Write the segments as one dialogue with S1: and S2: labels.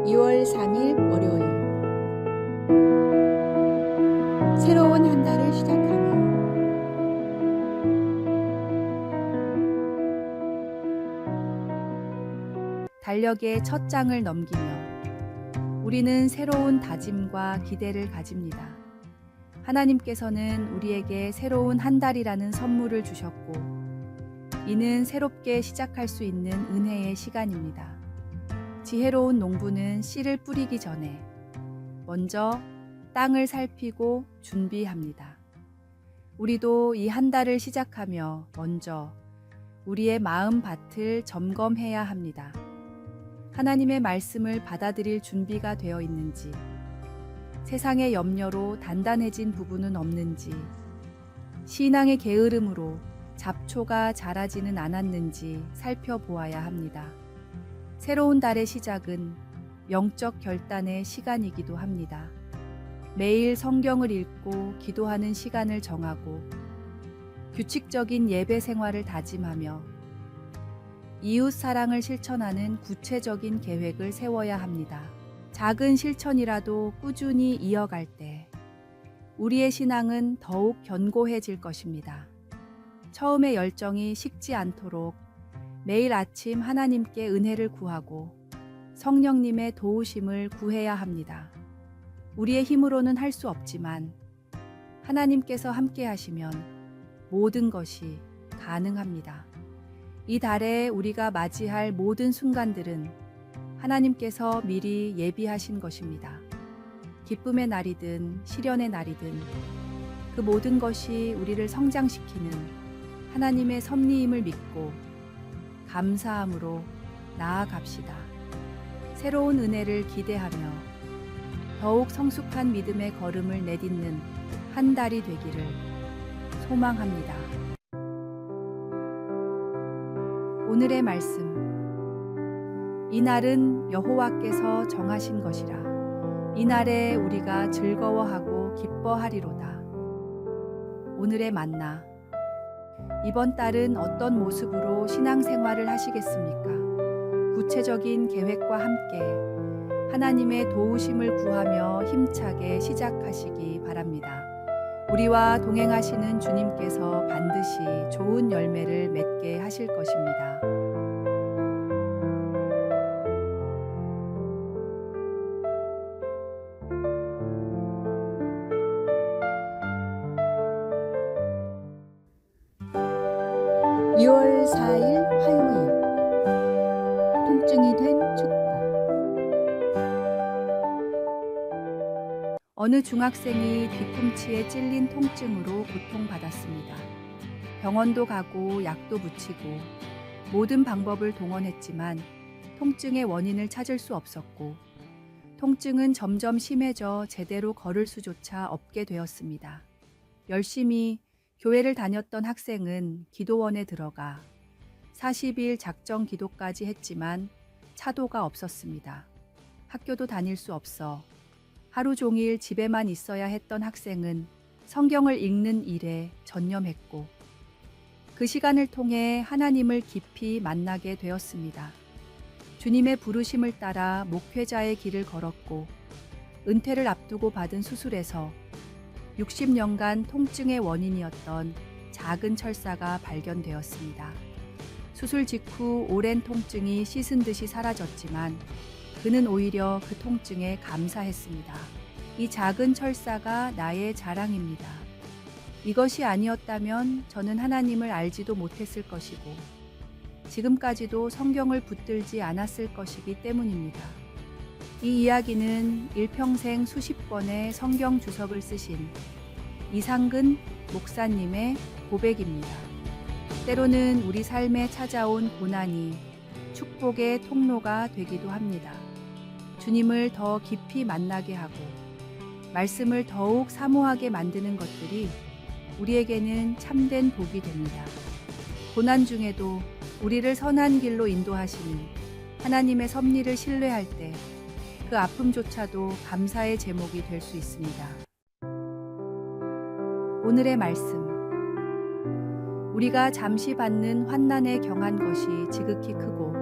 S1: 2월 3일 월요일 새로운 한 달을 시작하며
S2: 달력의 첫 장을 넘기며 우리는 새로운 다짐과 기대를 가집니다. 하나님께서는 우리에게 새로운 한 달이라는 선물을 주셨고 이는 새롭게 시작할 수 있는 은혜의 시간입니다. 지혜로운 농부는 씨를 뿌리기 전에 먼저 땅을 살피고 준비합니다. 우리도 이 한 달을 시작하며 먼저 우리의 마음 밭을 점검해야 합니다. 하나님의 말씀을 받아들일 준비가 되어 있는지, 세상의 염려로 단단해진 부분은 없는지, 신앙의 게으름으로 잡초가 자라지는 않았는지 살펴보아야 합니다. 새로운 달의 시작은 영적 결단의 시간이기도 합니다. 매일 성경을 읽고 기도하는 시간을 정하고 규칙적인 예배 생활을 다짐하며 이웃 사랑을 실천하는 구체적인 계획을 세워야 합니다. 작은 실천이라도 꾸준히 이어갈 때 우리의 신앙은 더욱 견고해질 것입니다. 처음의 열정이 식지 않도록 매일 아침 하나님께 은혜를 구하고 성령님의 도우심을 구해야 합니다. 우리의 힘으로는 할 수 없지만 하나님께서 함께 하시면 모든 것이 가능합니다. 이 달에 우리가 맞이할 모든 순간들은 하나님께서 미리 예비하신 것입니다. 기쁨의 날이든 시련의 날이든 그 모든 것이 우리를 성장시키는 하나님의 섭리임을 믿고 감사함으로 나아갑시다. 새로운 은혜를 기대하며 더욱 성숙한 믿음의 걸음을 내딛는 한 달이 되기를 소망합니다. 오늘의 말씀. 이 날은 여호와께서 정하신 것이라. 이 날에 우리가 즐거워하고 기뻐하리로다. 오늘의 만나. 이번 달은 어떤 모습으로 신앙생활을 하시겠습니까? 구체적인 계획과 함께 하나님의 도우심을 구하며 힘차게 시작하시기 바랍니다. 우리와 동행하시는 주님께서 반드시 좋은 열매를 맺게 하실 것입니다.
S1: 이 2월 4일 화요일 통증이 된 축복.
S2: 어느 중학생이 뒤꿈치에 찔린 통증으로 고통받았습니다. 병원도 가고 약도 붙이고 모든 방법을 동원했지만 통증의 원인을 찾을 수 없었고 통증은 점점 심해져 제대로 걸을 수조차 없게 되었습니다. 열심히 교회를 다녔던 학생은 기도원에 들어가 40일 작정 기도까지 했지만 차도가 없었습니다. 학교도 다닐 수 없어 하루 종일 집에만 있어야 했던 학생은 성경을 읽는 일에 전념했고 그 시간을 통해 하나님을 깊이 만나게 되었습니다. 주님의 부르심을 따라 목회자의 길을 걸었고 은퇴를 앞두고 받은 수술에서 60년간 통증의 원인이었던 작은 철사가 발견되었습니다. 수술 직후 오랜 통증이 씻은 듯이 사라졌지만 그는 오히려 그 통증에 감사했습니다. 이 작은 철사가 나의 자랑입니다. 이것이 아니었다면 저는 하나님을 알지도 못했을 것이고 지금까지도 성경을 붙들지 않았을 것이기 때문입니다. 이 이야기는 일평생 수십 권의 성경 주석을 쓰신 이상근 목사님의 고백입니다. 때로는 우리 삶에 찾아온 고난이 축복의 통로가 되기도 합니다. 주님을 더 깊이 만나게 하고 말씀을 더욱 사모하게 만드는 것들이 우리에게는 참된 복이 됩니다. 고난 중에도 우리를 선한 길로 인도하시는 하나님의 섭리를 신뢰할 때 그 아픔조차도 감사의 제목이 될 수 있습니다. 오늘의 말씀. 우리가 잠시 받는 환난에 경한 것이 지극히 크고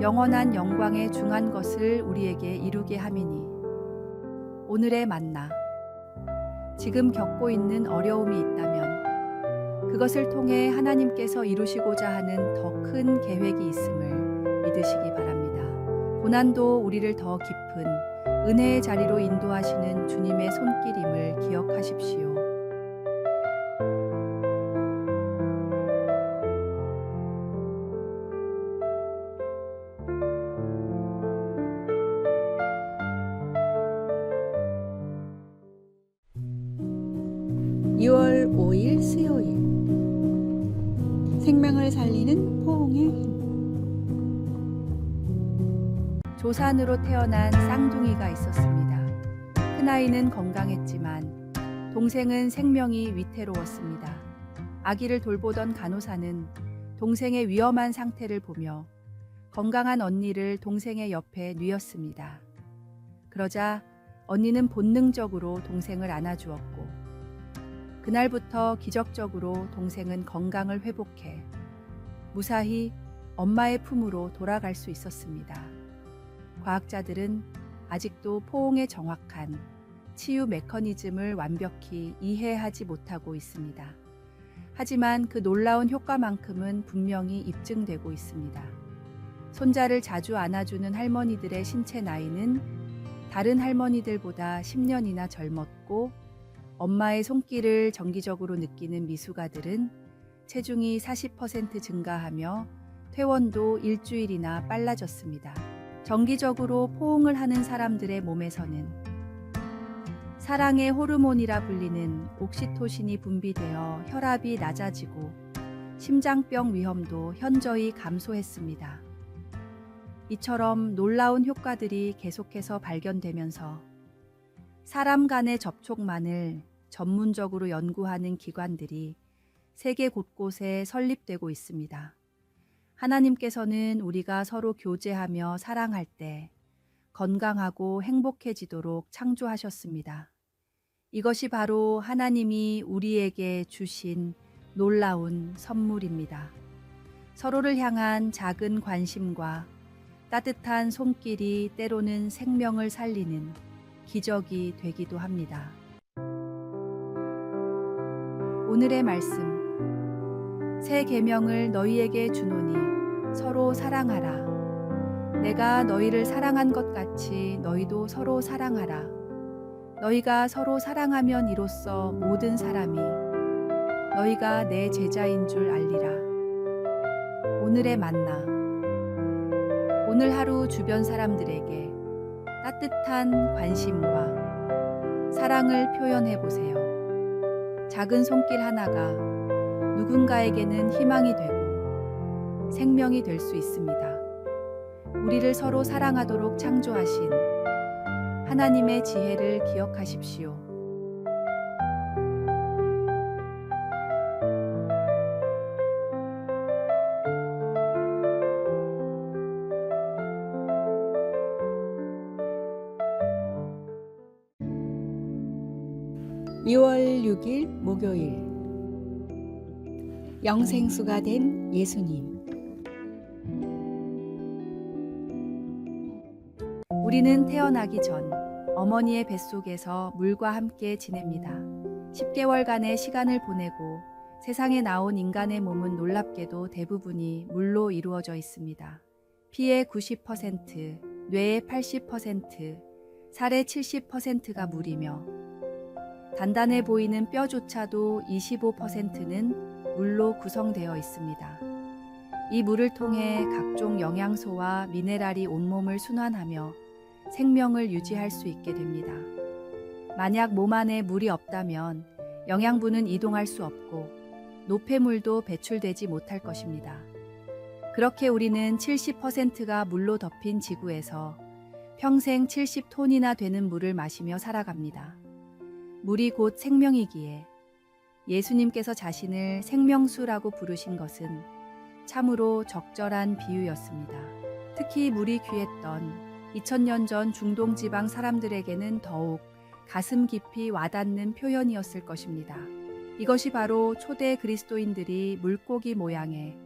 S2: 영원한 영광에 중한 것을 우리에게 이루게 함이니. 오늘의 만나. 지금 겪고 있는 어려움이 있다면 그것을 통해 하나님께서 이루시고자 하는 더 큰 계획이 있음을 믿으시기 바랍니다. 고난도 우리를 더 깊은 은혜의 자리로 인도하시는 주님의 손길임을 기억하십시오.
S1: (6월 5일) 수요일 생명을 살리는 포옹의 힘.
S2: 조산으로 태어난 쌍둥이가 있었습니다. 큰아이는 건강했지만 동생은 생명이 위태로웠습니다. 아기를 돌보던 간호사는 동생의 위험한 상태를 보며 건강한 언니를 동생의 옆에 뉘었습니다. 그러자 언니는 본능적으로 동생을 안아주었고 그날부터 기적적으로 동생은 건강을 회복해 무사히 엄마의 품으로 돌아갈 수 있었습니다. 과학자들은 아직도 포옹의 정확한 치유 메커니즘을 완벽히 이해하지 못하고 있습니다. 하지만 그 놀라운 효과만큼은 분명히 입증되고 있습니다. 손자를 자주 안아주는 할머니들의 신체 나이는 다른 할머니들보다 10년이나 젊었고 엄마의 손길을 정기적으로 느끼는 미숙아들은 체중이 40% 증가하며 퇴원도 일주일이나 빨라졌습니다. 정기적으로 포옹을 하는 사람들의 몸에서는 사랑의 호르몬이라 불리는 옥시토신이 분비되어 혈압이 낮아지고 심장병 위험도 현저히 감소했습니다. 이처럼 놀라운 효과들이 계속해서 발견되면서 사람 간의 접촉만을 전문적으로 연구하는 기관들이 세계 곳곳에 설립되고 있습니다. 하나님께서는 우리가 서로 교제하며 사랑할 때 건강하고 행복해지도록 창조하셨습니다. 이것이 바로 하나님이 우리에게 주신 놀라운 선물입니다. 서로를 향한 작은 관심과 따뜻한 손길이 때로는 생명을 살리는 기적이 되기도 합니다. 오늘의 말씀. 새 계명을 너희에게 주노니 서로 사랑하라. 내가 너희를 사랑한 것 같이 너희도 서로 사랑하라. 너희가 서로 사랑하면 이로써 모든 사람이 너희가 내 제자인 줄 알리라. 오늘의 만나. 오늘 하루 주변 사람들에게 따뜻한 관심과 사랑을 표현해 보세요. 작은 손길 하나가 누군가에게는 희망이 되고 생명이 될 수 있습니다. 우리를 서로 사랑하도록 창조하신 하나님의 지혜를 기억하십시오.
S1: (6월 6일) 목요일 영생수가 된 예수님.
S2: 우리는 태어나기 전 어머니의 뱃속에서 물과 함께 지냅니다. 10개월간의 시간을 보내고 세상에 나온 인간의 몸은 놀랍게도 대부분이 물로 이루어져 있습니다. 피의 90%, 뇌의 80%, 살의 70%가 물이며 단단해 보이는 뼈조차도 25%는 물로 구성되어 있습니다. 이 물을 통해 각종 영양소와 미네랄이 온몸을 순환하며 생명을 유지할 수 있게 됩니다. 만약 몸 안에 물이 없다면 영양분은 이동할 수 없고 노폐물도 배출되지 못할 것입니다. 그렇게 우리는 70%가 물로 덮인 지구에서 평생 70톤이나 되는 물을 마시며 살아갑니다. 물이 곧 생명이기에 예수님께서 자신을 생명수라고 부르신 것은 참으로 적절한 비유였습니다. 특히 물이 귀했던 2000년 전 중동 지방 사람들에게는 더욱 가슴 깊이 와닿는 표현이었을 것입니다. 이것이 바로 초대 그리스도인들이 물고기 모양의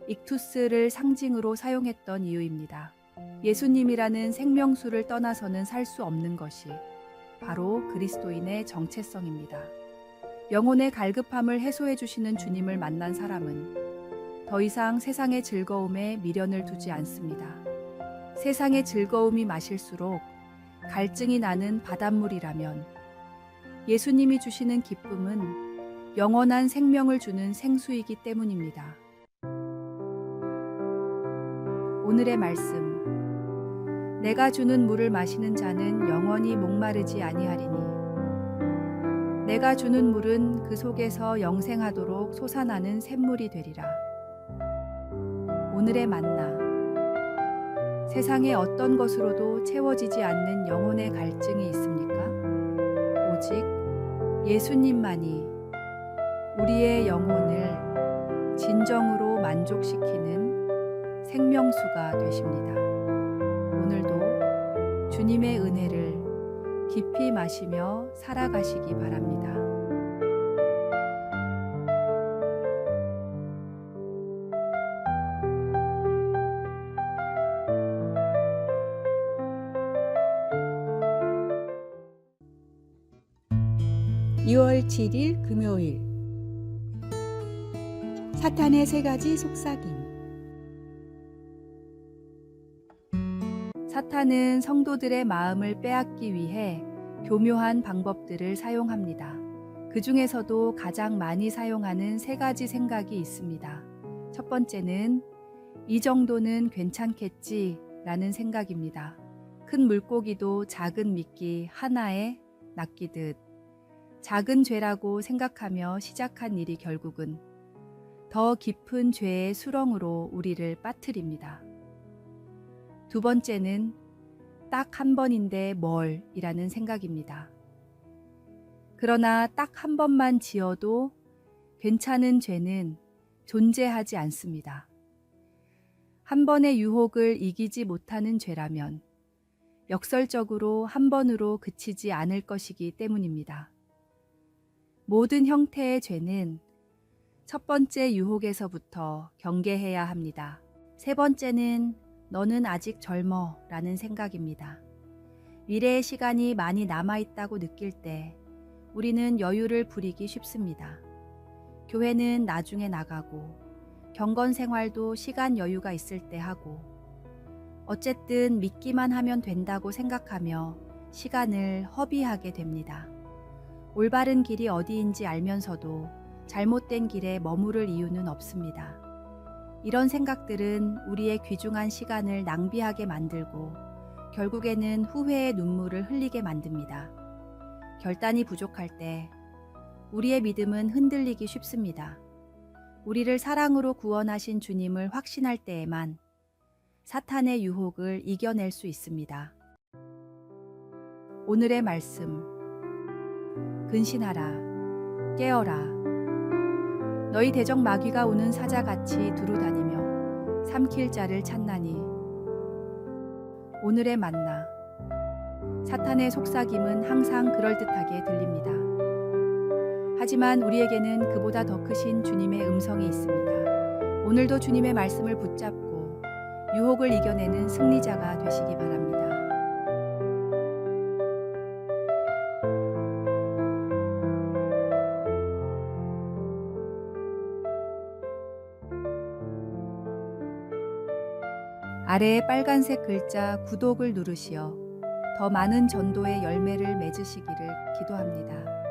S2: 익투스를 상징으로 사용했던 이유입니다. 예수님이라는 생명수를 떠나서는 살 수 없는 것이 바로 그리스도인의 정체성입니다. 영혼의 갈급함을 해소해 주시는 주님을 만난 사람은 더 이상 세상의 즐거움에 미련을 두지 않습니다. 세상의 즐거움이 마실수록 갈증이 나는 바닷물이라면 예수님이 주시는 기쁨은 영원한 생명을 주는 생수이기 때문입니다. 오늘의 말씀. 내가 주는 물을 마시는 자는 영원히 목마르지 아니하리니 내가 주는 물은 그 속에서 영생하도록 솟아나는 샘물이 되리라. 오늘의 만나. 세상의 어떤 것으로도 채워지지 않는 영혼의 갈증이 있습니까? 오직 예수님만이 우리의 영혼을 진정으로 만족시키는 생명수가 되십니다. 오늘도 주님의 은혜를 깊이 마시며 살아가시기 바랍니다.
S1: (2월 7일) 금요일. 사탄의 세 가지 속삭임.
S2: 사탄은 성도들의 마음을 빼앗기 위해 교묘한 방법들을 사용합니다. 그 중에서도 가장 많이 사용하는 세 가지 생각이 있습니다. 첫 번째는 이 정도는 괜찮겠지 라는 생각입니다. 큰 물고기도 작은 미끼 하나에 낚이듯 작은 죄라고 생각하며 시작한 일이 결국은 더 깊은 죄의 수렁으로 우리를 빠뜨립니다. 두 번째는 딱 한 번인데 뭘 이라는 생각입니다. 그러나 딱 한 번만 지어도 괜찮은 죄는 존재하지 않습니다. 한 번의 유혹을 이기지 못하는 죄라면 역설적으로 한 번으로 그치지 않을 것이기 때문입니다. 모든 형태의 죄는 첫 번째 유혹에서부터 경계해야 합니다. 세 번째는 너는 아직 젊어 라는 생각입니다. 미래의 시간이 많이 남아있다고 느낄 때 우리는 여유를 부리기 쉽습니다. 교회는 나중에 나가고 경건 생활도 시간 여유가 있을 때 하고 어쨌든 믿기만 하면 된다고 생각하며 시간을 허비하게 됩니다. 올바른 길이 어디인지 알면서도 잘못된 길에 머무를 이유는 없습니다. 이런 생각들은 우리의 귀중한 시간을 낭비하게 만들고 결국에는 후회의 눈물을 흘리게 만듭니다. 결단이 부족할 때 우리의 믿음은 흔들리기 쉽습니다. 우리를 사랑으로 구원하신 주님을 확신할 때에만 사탄의 유혹을 이겨낼 수 있습니다. 오늘의 말씀. 근신하라, 깨어라. 너희 대적 마귀가 오는 사자같이 두루다니며 삼킬 자를 찾나니. 오늘의 만나. 사탄의 속삭임은 항상 그럴듯하게 들립니다. 하지만 우리에게는 그보다 더 크신 주님의 음성이 있습니다. 오늘도 주님의 말씀을 붙잡고 유혹을 이겨내는 승리자가 되시기 바랍니다. 아래의 빨간색 글자 구독을 누르시어 더 많은 전도의 열매를 맺으시기를 기도합니다.